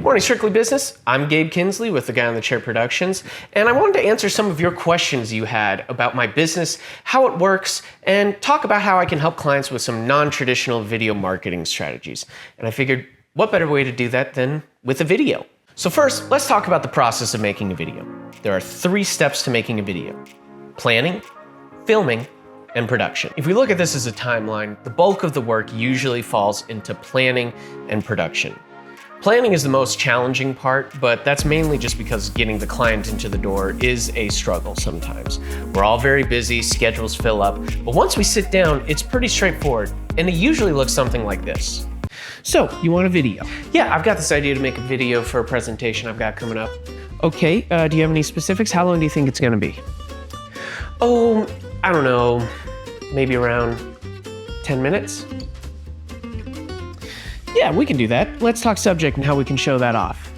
Morning, Strictly Business. I'm Gabe Kinsley with the Guy on the Chair Productions, and I wanted to answer some of your questions you had about my business, how it works, and talk about how I can help clients with some non-traditional video marketing strategies. And I figured, what better way to do that than with a video? So first, let's talk about the process of making a video. There are 3 steps to making a video: planning, filming, and production. If we look at this as a timeline, the bulk of the work usually falls into planning and production. Planning is the most challenging part, but that's mainly just because getting the client into the door is a struggle sometimes. We're all very busy, schedules fill up, but once we sit down, it's pretty straightforward, and it usually looks something like this. So, you want a video? Yeah, I've got this idea to make a video for a presentation I've got coming up. Okay, do you have any specifics? How long do you think it's gonna be? Oh, I don't know, maybe around 10 minutes? Yeah, we can do that. Let's talk subject and how we can show that off.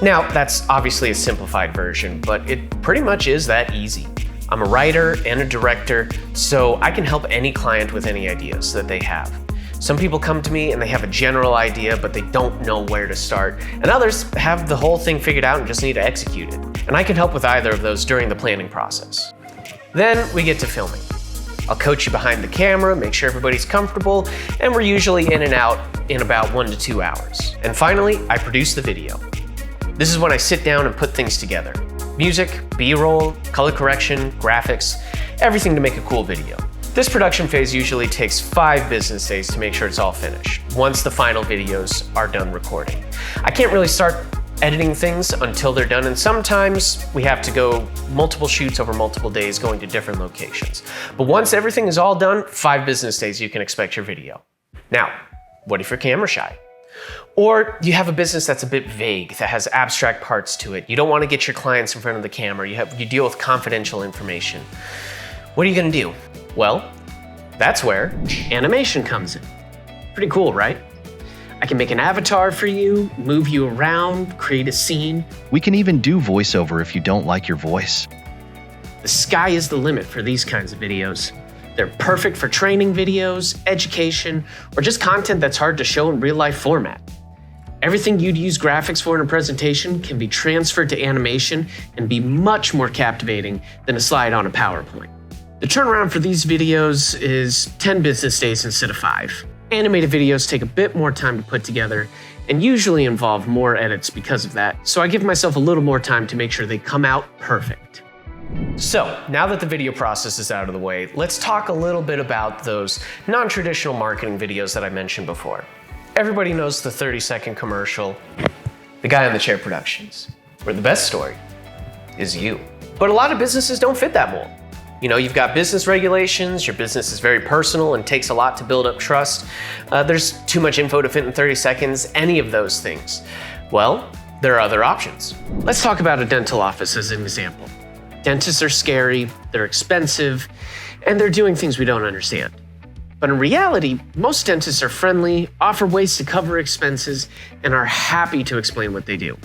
Now, that's obviously a simplified version, but it pretty much is that easy. I'm a writer and a director, so I can help any client with any ideas that they have. Some people come to me and they have a general idea, but they don't know where to start. And others have the whole thing figured out and just need to execute it. And I can help with either of those during the planning process. Then we get to filming. I'll coach you behind the camera, make sure everybody's comfortable, and we're usually in and out in about 1 to 2 hours. And finally, I produce the video. This is when I sit down and put things together. Music, B-roll, color correction, graphics, everything to make a cool video. This production phase usually takes 5 business days to make sure it's all finished, once the final videos are done recording. I can't really start editing things until they're done, and sometimes we have to go multiple shoots over multiple days going to different locations. But once everything is all done, 5 business days you can expect your video. Now, what if you're camera shy? Or you have a business that's a bit vague, that has abstract parts to it. You don't want to get your clients in front of the camera. You deal with confidential information. What are you gonna do? Well, that's where animation comes in. Pretty cool, right? I can make an avatar for you, move you around, create a scene. We can even do voiceover if you don't like your voice. The sky is the limit for these kinds of videos. They're perfect for training videos, education, or just content that's hard to show in real-life format. Everything you'd use graphics for in a presentation can be transferred to animation and be much more captivating than a slide on a PowerPoint. The turnaround for these videos is 10 business days instead of 5. Animated videos take a bit more time to put together and usually involve more edits because of that, so I give myself a little more time to make sure they come out perfect. So, now that the video process is out of the way, let's talk a little bit about those non-traditional marketing videos that I mentioned before. Everybody knows the 30-second commercial, The Guy on the Chair Productions, where the best story is you. But a lot of businesses don't fit that mold. You know, you've got business regulations, your business is very personal and takes a lot to build up trust. There's too much info to fit in 30 seconds, any of those things. Well, there are other options. Let's talk about a dental office as an example. Dentists are scary, they're expensive, and they're doing things we don't understand. But in reality, most dentists are friendly, offer ways to cover expenses, and are happy to explain what they do.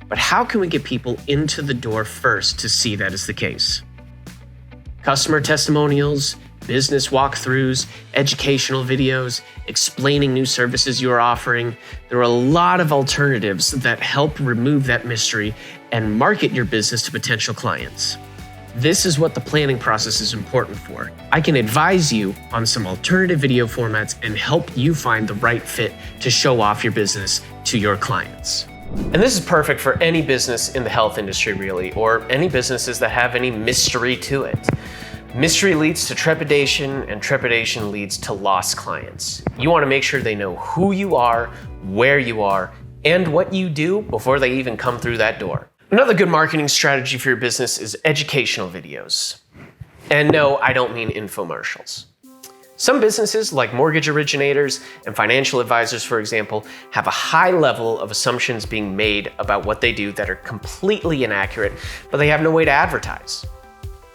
But how can we get people into the door first to see that is the case? Customer testimonials, business walkthroughs, educational videos, explaining new services you're offering. There are a lot of alternatives that help remove that mystery and market your business to potential clients. This is what the planning process is important for. I can advise you on some alternative video formats and help you find the right fit to show off your business to your clients. And this is perfect for any business in the health industry, really, or any businesses that have any mystery to it. Mystery leads to trepidation, and trepidation leads to lost clients. You want to make sure they know who you are, where you are, and what you do before they even come through that door. Another good marketing strategy for your business is educational videos. And no, I don't mean infomercials. Some businesses, like mortgage originators and financial advisors, for example, have a high level of assumptions being made about what they do that are completely inaccurate, but they have no way to advertise.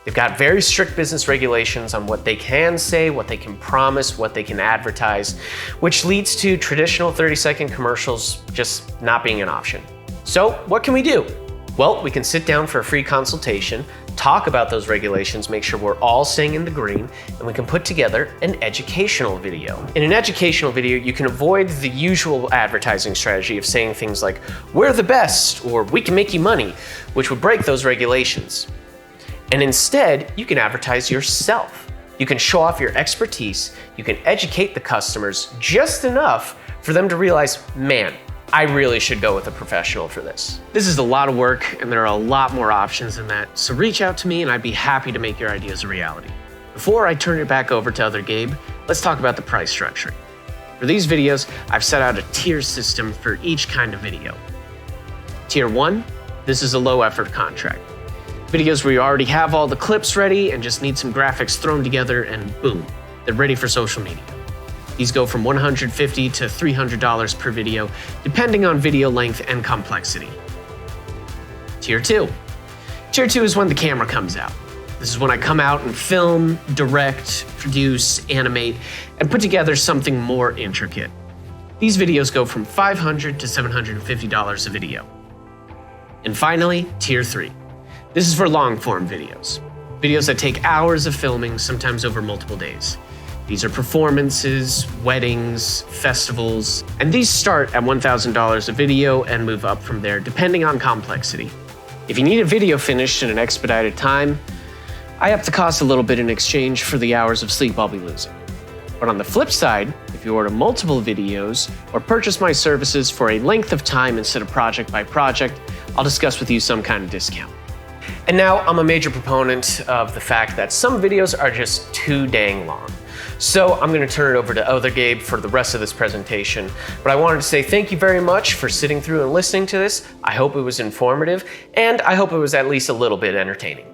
They've got very strict business regulations on what they can say, what they can promise, what they can advertise, which leads to traditional 30-second commercials just not being an option. So what can we do? Well, we can sit down for a free consultation, talk about those regulations, make sure we're all staying in the green, and we can put together an educational video. In an educational video, you can avoid the usual advertising strategy of saying things like, "We're the best," or "We can make you money," which would break those regulations. And instead, you can advertise yourself. You can show off your expertise, you can educate the customers just enough for them to realize, man, I really should go with a professional for this. This is a lot of work, and there are a lot more options than that, so reach out to me and I'd be happy to make your ideas a reality. Before I turn it back over to Other Gabe, let's talk about the price structure. For these videos, I've set out a tier system for each kind of video. Tier 1, this is a low-effort contract. Videos where you already have all the clips ready and just need some graphics thrown together and boom, they're ready for social media. These go from $150 to $300 per video, depending on video length and complexity. Tier 2. Tier 2 is when the camera comes out. This is when I come out and film, direct, produce, animate, and put together something more intricate. These videos go from $500 to $750 a video. And finally, Tier 3. This is for long-form videos. Videos that take hours of filming, sometimes over multiple days. These are performances, weddings, festivals, and these start at $1,000 a video and move up from there depending on complexity. If you need a video finished in an expedited time, I up the cost a little bit in exchange for the hours of sleep I'll be losing. But on the flip side, if you order multiple videos or purchase my services for a length of time instead of project by project, I'll discuss with you some kind of discount. And now I'm a major proponent of the fact that some videos are just too dang long. So I'm going to turn it over to Other Gabe for the rest of this presentation. But I wanted to say thank you very much for sitting through and listening to this. I hope it was informative, and I hope it was at least a little bit entertaining.